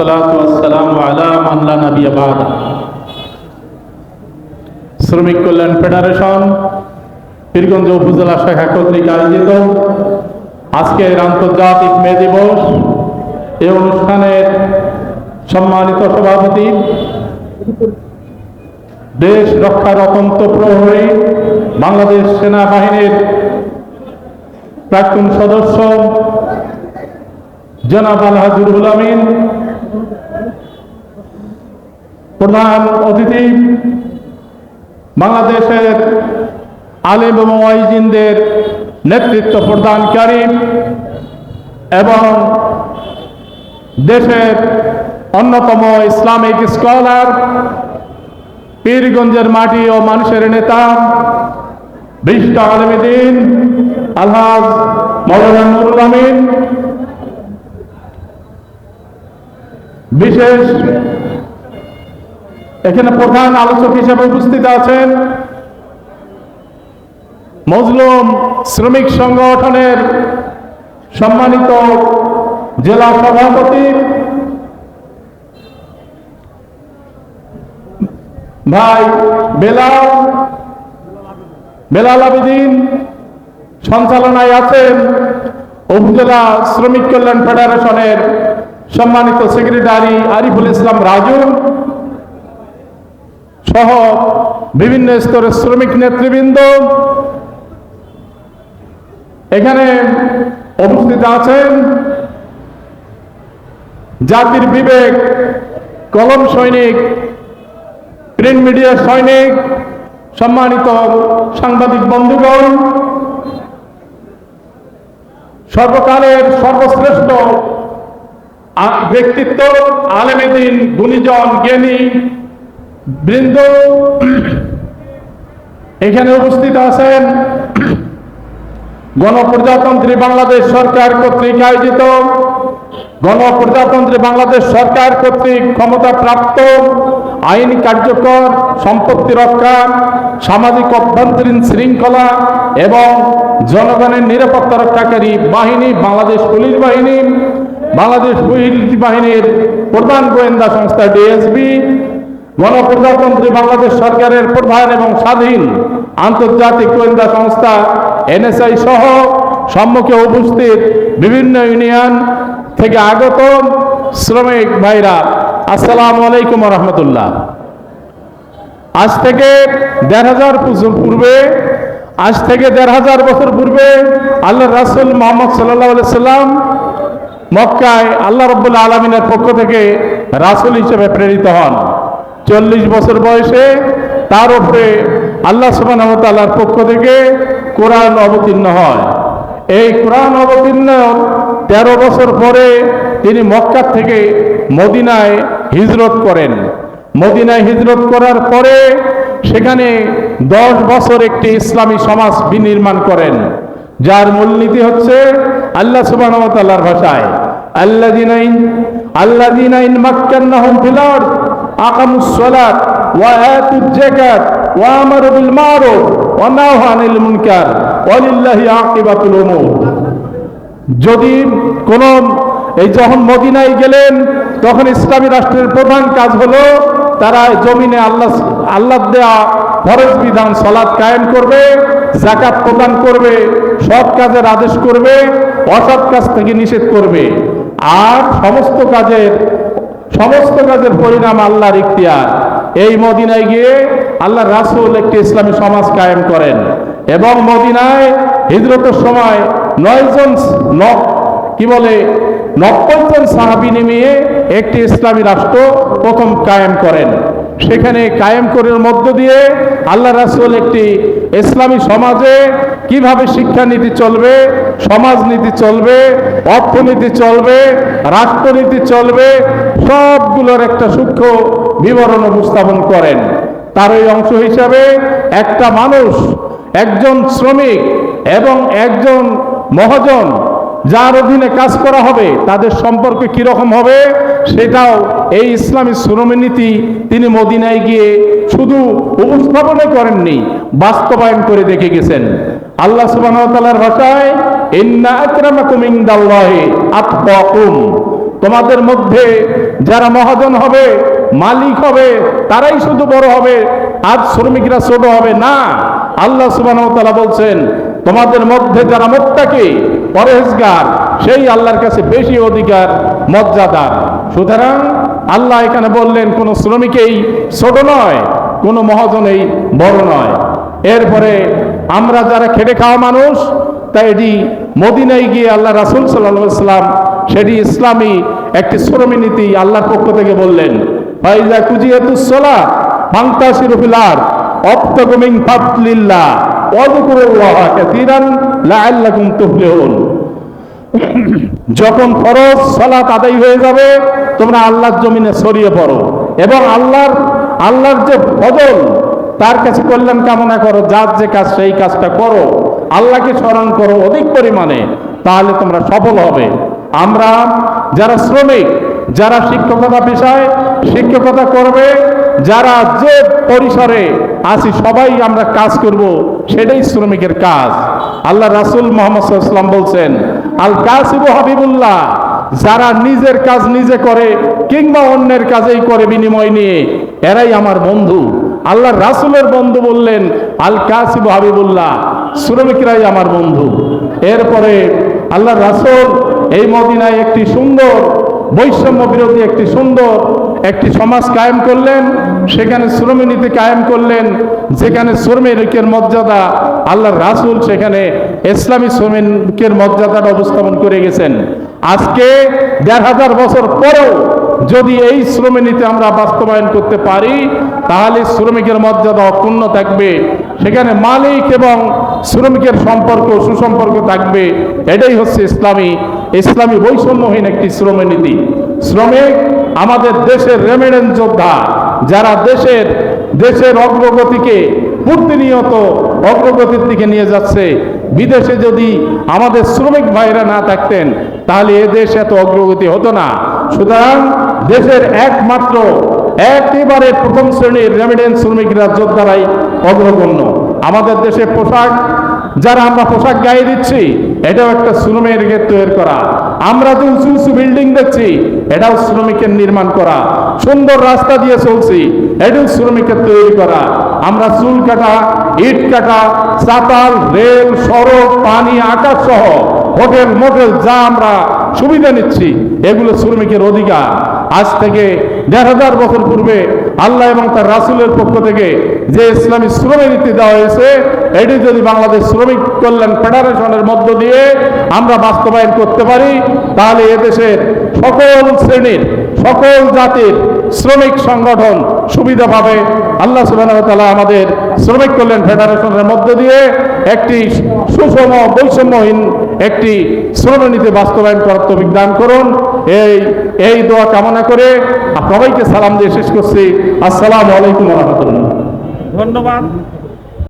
ওয়াসসালাতু ওয়াসসালামু আলা মান লা নাবিয়্যা বা'দা। শ্রমিক কল্যাণ ফেডারেশন পীরগঞ্জ উপজেলা শাখা কর্তৃক আয়োজিত আজকের আন্তর্জাতিক মে দিবস এই অনুষ্ঠানের সম্মানিত সভাপতি, দেশ রক্ষার অত্যন্ত প্রহরী বাংলাদেশ সেনাবাহিনীর প্রাক্তন সদস্য জনাব আলহাজ রুহুল আমিন, প্রধান অতিথি বাংলাদেশের আলেম এবং ওয়াইজিনদের নেতৃত্ব প্রদানকারী এবং দেশের অন্যতম ইসলামিক স্কলার, পীরগঞ্জের মাটি ও মানুষের নেতা, বিশিষ্ট আলেম দ্বীন আলহাজ মাওলানা নুরুল আমিন, বিশেষ এখানে প্রধান আলোচক হিসেবে উপস্থিত আছেন মজলুম শ্রমিক সংগঠনের সম্মানিত জেলা সভাপতি ভাই বেলাল আবেদিন, সঞ্চালনায় আছেন উপজেলা শ্রমিক কল্যাণ ফেডারেশনের সম্মানিত সেক্রেটারি আরিফুল ইসলাম রাজু সহ বিভিন্ন স্তরের শ্রমিক নেতৃবৃন্দ। এখানে উপস্থিত আছেন জাতির বিবেক, কলম সৈনিক, প্রিন্ট মিডিয়া সৈনিক, সম্মানিত সাংবাদিক বন্ধুগণ, সর্বকালের সর্বশ্রেষ্ঠ ব্যক্তিত্ব, আলেম দ্বীন, গুণীজন, জ্ঞানী বৃন্দ, এখানে উপস্থিত আছেন গণপ্রজাতন্ত্রী বাংলাদেশ সরকার কর্তৃক আয়োজিত, গণপ্রজাতন্ত্রী বাংলাদেশ সরকার কর্তৃক ক্ষমতাপ্রাপ্ত, আইন কার্যকর, সম্পত্তি রক্ষা, সামাজিক অভ্যন্তরীণ শৃঙ্খলা এবং জনগণের নিরাপত্তা রক্ষাকারী বাহিনী বাংলাদেশ পুলিশ বাহিনী, বাংলাদেশ পুলিশ বাহিনীর প্রধান গোয়েন্দা সংস্থা ডিএসবি, গণপ্রজাতন্ত্রী বাংলাদেশ সরকারের প্রধান এবং স্বাধীন আন্তর্জাতিক গোয়েন্দা সংস্থা এনএসআই সহ সম্মুখে উপস্থিত বিভিন্ন ইউনিয়ন থেকে আগত শ্রমিক ভাইরা, আসসালামু আলাইকুম রহমতুল্লাহ। আজ থেকে ১৫০০ বছর পূর্বে আল্লাহ রাসূল মুহাম্মদ সাল্লাল্লাহু আলাইহি সাল্লাম মক্কায় আল্লাহ রাব্বুল আলামিনের পক্ষ থেকে রাসূল হিসেবে প্রেরিত হন। ৪০ বছর বয়সে তার উপরে আল্লাহ সুবহানাহু ওয়া তাআলার পক্ষ থেকে কোরআন অবতীর্ণ হয়। এই কোরআন অবতীর্ণ ১৩ বছর পরে তিনি মক্কা থেকে মদিনায় হিজরত করেন। মদিনায় হিজরত করার পরে সেখানে ১০ বছর একটি ইসলামী সমাজ বিনির্মাণ করেন, যার মূলনীতি হচ্ছে আল্লাহ সুবহানাহু ওয়া তাআলার ভাষায় আল্লাযীনা ইন মাক্কান্নাহুম ফিল আরদ আকামুস সালাত ওয়া আতুজ যাকাত ওয়া আমারু বিল মারুফ ওয়া নাহাউ আনিল মুনকার ওয়ালিল্লাহি আকিবাতুল উমুর। যদি কোন যখন মদিনায় গেলেন তখন ইসলামী রাষ্ট্রের প্রধান কাজ হলো তারা জমিনে আল্লাহ দেয়া ফরজ বিধান সালাত কায়েম করবে, যাকাত প্রদান করবে, সৎ কাজের আদেশ করবে, অসৎ কাজ থেকে নিষেধ করবে, আর সমস্ত কাজের পরিণাম আল্লাহর ইখতিয়ার। এই মদিনায় গিয়ে আল্লাহ রাসূল একটি ইসলামী সমাজ কায়েম করেন এবং মদিনায় হিজরতের সময় 90 জন সাহাবী নিয়ে একটি ইসলামী রাষ্ট্র প্রথম কায়েম করেন। সেখানে কায়েম করার মধ্য দিয়ে আল্লাহ রাসূল একটি ইসলামী সমাজে কিভাবে শিক্ষানীতি চলবে, সমাজনীতি চলবে, অর্থনীতি চলবে, রাষ্ট্রনীতি চলবে, সবগুলোর একটা সূক্ষ্ম বিবরণ উপস্থাপন করেন। তার এই অংশ হিসাবে একটা মানুষ, একজন শ্রমিক এবং একজন মহাজন যার অধীনে কাজ করা হবে তাদের সম্পর্ক কিরকম হবে সেটাও এই ইসলামী শ্রমনীতি তিনি মদিনায় গিয়ে শুধু উপস্থাপনা করেননি, বাস্তবায়ন করে দেখে গেছেন। আল্লাহ সুবহানাহু ওয়া তাআলার ভাষায় ইন্না আকরামাকুম ইনদাল্লাহি আতকাকুম, তোমাদের মধ্যে যারা মহাজন হবে, মালিক হবে, তারাই শুধু বড় হবে, আর শ্রমিকরা ছোট হবে না। আল্লাহ সুবহানাহু ওয়া তাআলা বলছেন, তোমাদের মধ্যে যারা মুত্তাকি, পরহেজগার, সেই আল্লাহর কাছে বেশি অধিকার, মর্যাদার। সুতরাং আল্লাহ এখানে বললেন, কোন শ্রমিকেই ছোট নয়, কোন মহাজনেই বড় নয়। এরপরে আমরা যারা খেটে খাওয়া মানুষ, তাই এটি মদিনায় গিয়ে আল্লাহ রাসূল সাল্লাল্লাহু আলাইহি ওয়াসাল্লাম সেটি ইসলামী একটি শ্রমিক নীতি আল্লাহর পক্ষ থেকে বললেন, ফাইজা কুজিয়াতুস সালাহ ফান্তাশিরু ফিল আরদ ওয়াবতাগু মিন ফাদলিল্লাহ ওয়াযকুরুল্লাহা কাসীরান লাআল্লাকুম তুফলিহুন। যখন ফরজ সালাত আদায় হয়ে যাবে, তোমরা আল্লাহর জমিনে ছড়িয়ে পড়ো এবং আল্লাহর যে ফজল, তার কাছে কল্যাণ কামনা করো, যার যে কাজ সেই কাজটা করো, আল্লাহকে স্মরণ করো অধিক পরিমাণে, তাহলে তোমরা সফল হবে। আমরা যারা শ্রমিক, যারা শিক্ষকতা পেশায় শিক্ষকতা করবে, যারা যে পরিসরে আছি, সবাই আমরা কাজ করব, সেটাই শ্রমিকের কাজ। আল্লাহ রাসূল মুহাম্মদ সাল্লাল্লাহু আলাইহি ওয়াসাল্লাম বলছেন, আল কাসিবু হাবিবুল্লাহ, যারা নিজের কাজ নিজে করে কিংবা অন্যের কাজেই করে বিনিময় নিয়ে, এরাই আমার বন্ধু। আল্লাহ রাসূলের বন্ধু বললেন, আল কাসিবু হাবিবুল্লাহ, শ্রমিকরাই আমার বন্ধু। এরপরে আল্লাহ রাসূল এই মদিনায় একটি সুন্দর বৈষম্য বিরোধী একটি সমাজ কায়েম করলেন। সেখানে শ্রমিক নীতি কায়েম করলেন, যেখানে শ্রমিকের মর্যাদা আল্লাহ রাসূল সেখানে ইসলামী শ্রমিকের মর্যাদাটা উপস্থাপন করে গেছেন। আজকে ১৫০০ বছর পরেও যদি এই শ্রমিক নীতি আমরা বাস্তবায়ন করতে পারি, তাহলে শ্রমিকের মর্যাদা অক্ষুণ্ণ থাকবে, সেখানে মালিক এবং শ্রমিকের সম্পর্ক সুসম্পর্ক থাকবে। এটাই হচ্ছে ইসলামী বৈষম্যহীন একটি শ্রমিক নীতি। শ্রমিক আমাদের দেশের রেমিটেন্স যোদ্ধা, যারা দেশের অগ্রগতিকে প্রতিনিয়ত অগ্রগতির দিকে নিয়ে যাচ্ছে। বিদেশে যদি আমাদের শ্রমিক ভাইরা না থাকতেন, তাহলে এ দেশ এত অগ্রগতি হতো না। সুতরাং দেশের একমাত্র একেবারে প্রথম শ্রেণীর রেমিটেন্স শ্রমিকরা যোদ্ধারাই অগ্রগণ্য। আমাদের দেশে যারা আমরা পোশাক গায়ে দিচ্ছি, এটাও একটা শ্রমিকের তৈরি করা। আমরা যে উঁচু উঁচু বিল্ডিং দেখছি, এটাও শ্রমিকের নির্মাণ করা। সুন্দর রাস্তা দিয়ে চলছি, এটাও শ্রমিকের তৈরি করা। আমরা চুল কাটা, ইট কাটা, চাতাল, রেল, সড়ক, পানি, আকাশ সহ হোটেল মোটেল যা আমরা সুবিধা নিচ্ছি, এগুলো শ্রমিকের অধিকার। আজ থেকে ১৫০০ বছর পূর্বে আল্লাহ এবং তার রাসূলের পক্ষ থেকে যে ইসলামী শ্রমিক নীতি দেওয়া হয়েছে, এটি যদি বাংলাদেশ শ্রমিক কল্যাণ ফেডারেশনের মধ্য দিয়ে আমরা বাস্তবায়ন করতে পারি, তাহলে এদেশের সকল শ্রেণীর সকল জাতির শ্রমিক সংগঠন সুবিধা পাবে। আল্লাহ সুবহানাহু ওয়া তাআলা আমাদের শ্রমিক কল্যাণ ফেডারেশনের মধ্য দিয়ে একটি সুষম বৈষম্যহীন একটি শ্রম নীতি বাস্তবায়ন করার তৌফিক দান করুন। এই দোয়া কামনা করে সবাইকে সালাম দিয়ে শেষ করছি। আসসালামু আলাইকুম ওয়া রাহমাতুল্লাহ। ধন্যবাদ।